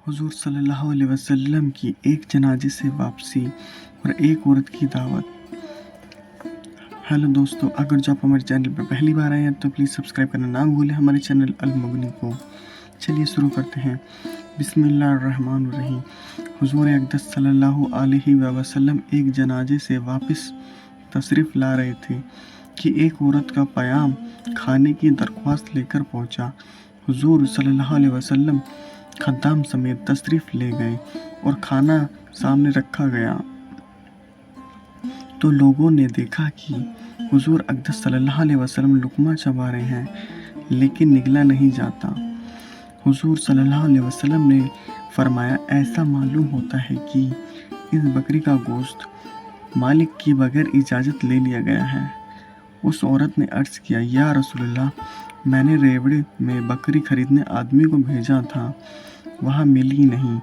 हुजूर सल्लल्लाहु अलैहि वसल्लम की एक जनाजे से वापसी और एक औरत की दावत। हेलो दोस्तों, अगर जो आप हमारे चैनल पर पहली बार आए हैं तो प्लीज़ सब्सक्राइब करना ना भूलें हमारे चैनल अल मुगनी को। चलिए शुरू करते हैं। बिस्मिल्लाहिर्रहमानिर्रहीम। हुजूर अक़दस सल्लल्लाहु अलैहि वसल्लम एक जनाजे से वापस तशरीफ़ ला रहे थे कि एक औरत का क़याम खाने की दरख्वास्त लेकर पहुंचा। हुजूर सल्लल्लाहु अलैहि वसल्लम खद्दाम समेत तशरीफ़ ले गए और खाना सामने रखा गया तो लोगों ने देखा कि हुजूर अक़दस सल्लल्लाहु अलैहि वसल्लम लुक़मा चबा रहे हैं लेकिन निगला नहीं जाता। हुजूर सल्लल्लाहु अलैहि वसल्लम ने फरमाया, ऐसा मालूम होता है कि इस बकरी का गोश्त मालिक की बगैर इजाज़त ले लिया गया है। उस औरत ने अर्ज़ किया, या रसूलल्लाह, मैंने रेवड़े में बकरी खरीदने आदमी को भेजा था, वहाँ मिली नहीं।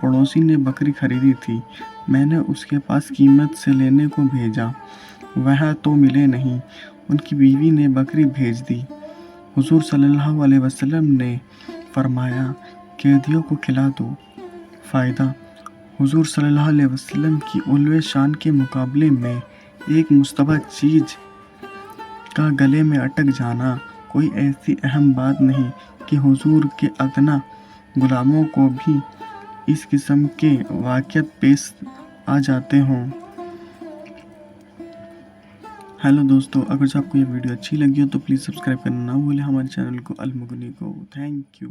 पड़ोसी ने बकरी खरीदी थी, मैंने उसके पास कीमत से लेने को भेजा, वहाँ तो मिले नहीं। उनकी बीवी ने बकरी भेज दी। हुजूर सल्लल्लाहु अलैहि वसल्लम ने फरमाया, कैदियों को खिला दो। फ़ायदा, हुजूर सल्लल्लाहु अलैहि वसल्लम की उल्वे शान के मुकाबले में एक मुश्तबह चीज़ का गले में अटक जाना कोई ऐसी अहम बात नहीं कि हुजूर के अदना गुलामों को भी इस किस्म के वाक़यात पेश आ जाते हों। हेलो दोस्तों, अगर जो आपको ये वीडियो अच्छी लगी हो तो प्लीज़ सब्सक्राइब करना ना भूलें हमारे चैनल को अल मुगनी को। Thank you.